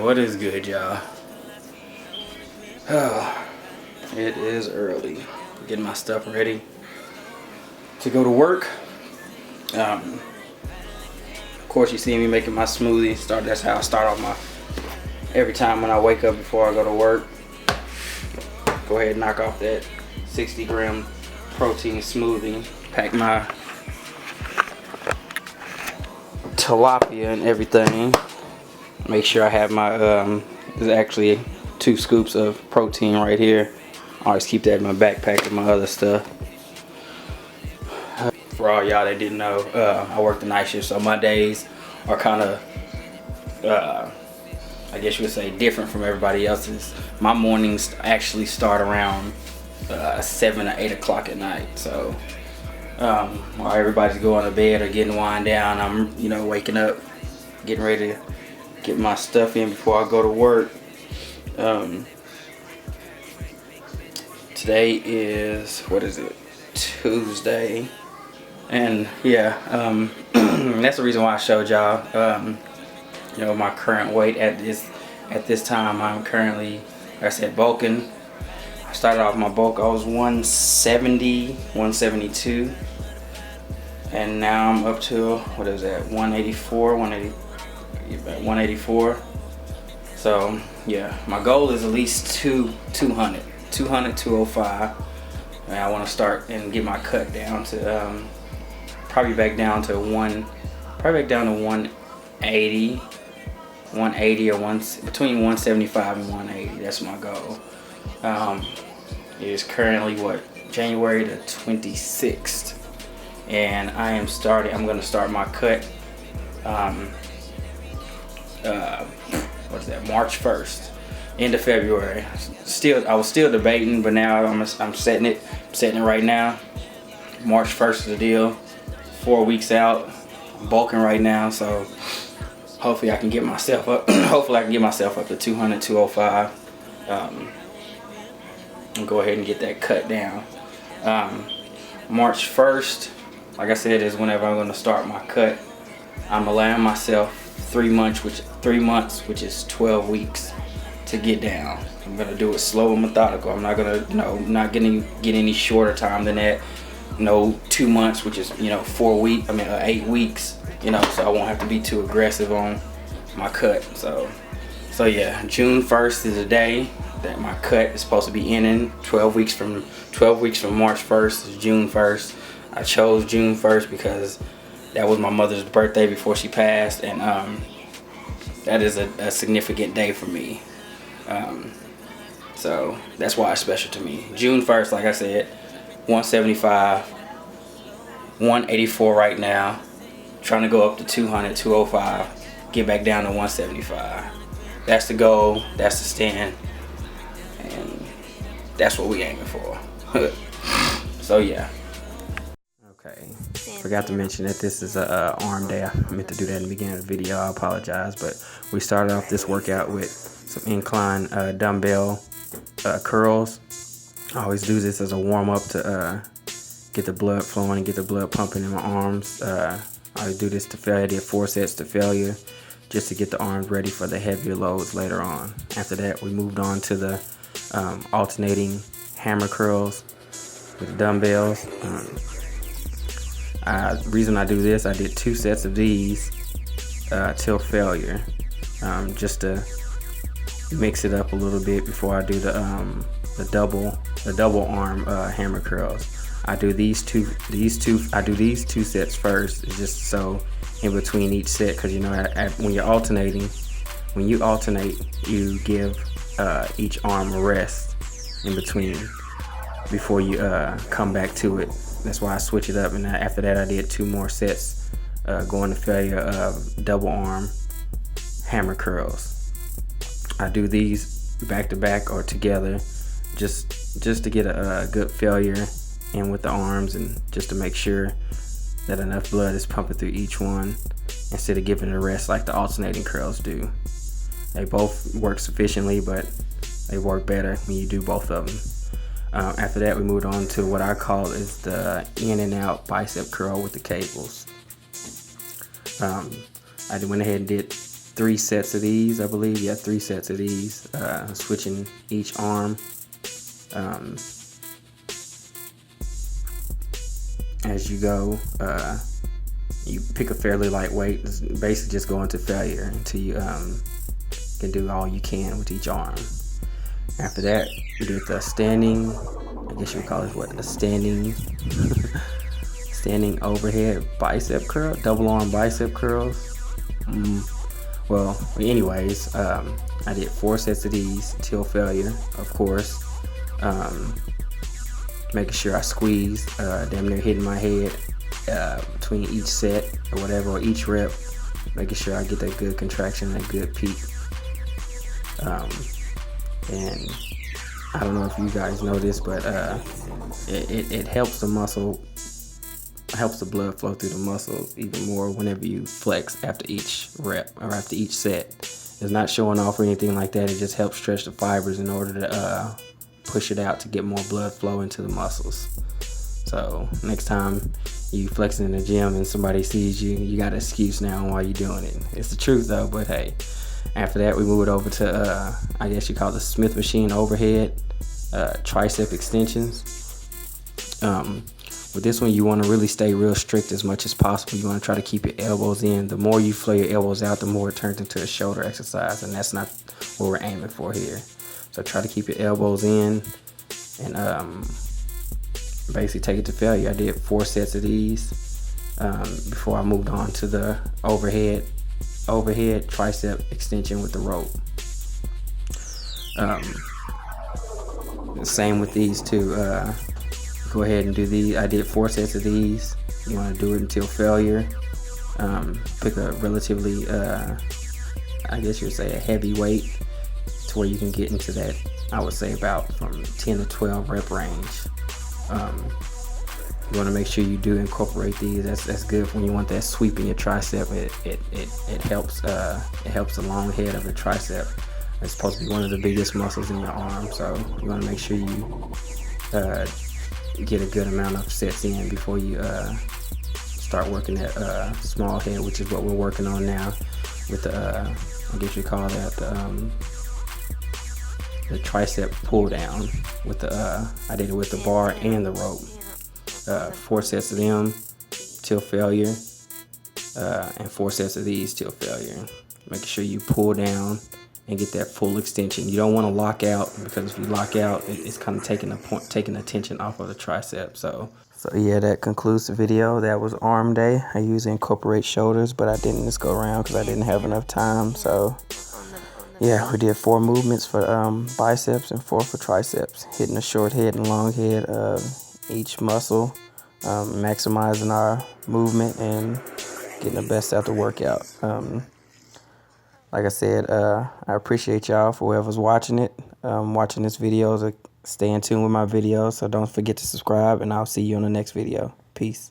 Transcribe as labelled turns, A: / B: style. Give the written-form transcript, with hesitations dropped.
A: What is good, y'all? Oh, it is early. Getting my stuff ready to go to work. Of course, you see me making my smoothie. That's how I start off my every time when I wake up before I go to work. Go ahead and knock off that 60-gram protein smoothie. Pack my tilapia and everything. Make sure I have my there's actually 2 scoops of protein right here. I always keep that in my backpack with my other stuff. For all y'all that didn't know, I work the night shift, so my days are kind of I guess you would say different from everybody else's. My mornings actually start around 7 or 8 o'clock at night. So while everybody's going to bed or getting wind down, I'm waking up, getting ready to get my stuff in before I go to work. Today is, what is it, Tuesday, and yeah, that's the reason why I showed y'all my current weight at this time. I'm currently, like I said, bulking. I started off my bulk, I was 170, 172, and now I'm up to, what is that, 184. So yeah, my goal is at least 200, 205, and I want to start and get my cut down to probably back down to 180 or between 175 and 180. That's my goal. It is currently January the 26th, and I'm going to start my cut March 1st, end of February. I was still debating, but now I'm setting it right now. March 1st is the deal. 4 weeks out. I'm bulking right now, so hopefully I can get myself up. Hopefully I can get myself up to 200, 205. And go ahead and get that cut down. March 1st, like I said, is whenever I'm going to start my cut. I'm allowing myself 3 months, which is 12 weeks, to get down. I'm gonna do it slow and methodical. I'm not gonna, not get any shorter time than that. 2 months, which is 8 weeks. So I won't have to be too aggressive on my cut. So yeah, June 1st is the day that my cut is supposed to be ending. 12 weeks from March 1st is June 1st. I chose June 1st because that was my mother's birthday before she passed, and that is a significant day for me. So that's why it's special to me. June 1st, like I said, 175, 184 right now. Trying to go up to 200, 205, get back down to 175. That's the goal, that's the stand, and that's what we aiming for. So yeah. Okay, forgot to mention that this is a arm day. I meant to do that in the beginning of the video. I apologize, but we started off this workout with some incline dumbbell curls. I always do this as a warm up to get the blood flowing and get the blood pumping in my arms. I do this to failure. I did 4 sets to failure, just to get the arms ready for the heavier loads later on. After that, we moved on to the alternating hammer curls with dumbbells. The reason I do this, I did 2 sets of these till failure, just to mix it up a little bit before I do the double arm hammer curls. I do these two sets first, just so in between each set, because when you alternate, you give each arm a rest in between before you come back to it. That's why I switch it up, and after that I did 2 more sets going to failure of double arm hammer curls. I do these back to back or together, just to get a good failure in with the arms, and just to make sure that enough blood is pumping through each one instead of giving it a rest like the alternating curls do. They both work sufficiently, but they work better when you do both of them. After that, we moved on to what I call is the in and out bicep curl with the cables. I went ahead and did 3 sets of these, I believe. Yeah, 3 sets of these. Switching each arm. As you go, you pick a fairly light weight. It's basically just go into failure until you can do all you can with each arm. After that, we did the standing, I guess you would call it what, a standing standing overhead bicep curl, double arm bicep curls. Well, anyways, I did 4 sets of these till failure, of course. Making sure I squeeze, damn near hitting my head between each set or whatever, or each rep. Making sure I get that good contraction, that good peak. And I don't know if you guys know this, but it helps the muscle, helps the blood flow through the muscle even more whenever you flex after each rep or after each set. It's not showing off or anything like that. It just helps stretch the fibers in order to push it out to get more blood flow into the muscles. So next time you flexing in the gym and somebody sees you, you got an excuse now while you're doing it. It's the truth though, but hey. After that, we move it over to, I guess you call it the Smith machine overhead tricep extensions. With this one, you want to really stay real strict as much as possible. You want to try to keep your elbows in. The more you flare your elbows out, the more it turns into a shoulder exercise, and that's not what we're aiming for here. So try to keep your elbows in and basically take it to failure. I did 4 sets of these before I moved on to the overhead tricep extension with the rope. Same with these two. Go ahead and do these. I did 4 sets of these. You want to do it until failure. Pick a relatively, I guess you would say, a heavy weight to where you can get into that, I would say, about from 10 to 12 rep range. You want to make sure you do incorporate these. That's good when you want that sweep in your tricep. It helps the long head of the tricep. It's supposed to be one of the biggest muscles in your arm, so you want to make sure you get a good amount of sets in before you start working that small head, which is what we're working on now with the I guess you call that the tricep pull down with the I did it with the bar and the rope. 4 sets of them till failure, and 4 sets of these till failure. Making sure you pull down and get that full extension. You don't want to lock out, because if you lock out, it's kind of taking the tension off of the tricep. So yeah, that concludes the video. That was arm day. I usually incorporate shoulders, but I didn't this go around because I didn't have enough time. So yeah, we did 4 movements for biceps and 4 for triceps, hitting the short head and long head of each muscle, maximizing our movement and getting the best out the workout. Like I said, I appreciate y'all for whoever's watching it, watching this video. Stay in tune with my videos, so don't forget to subscribe, and I'll see you on the next video. Peace.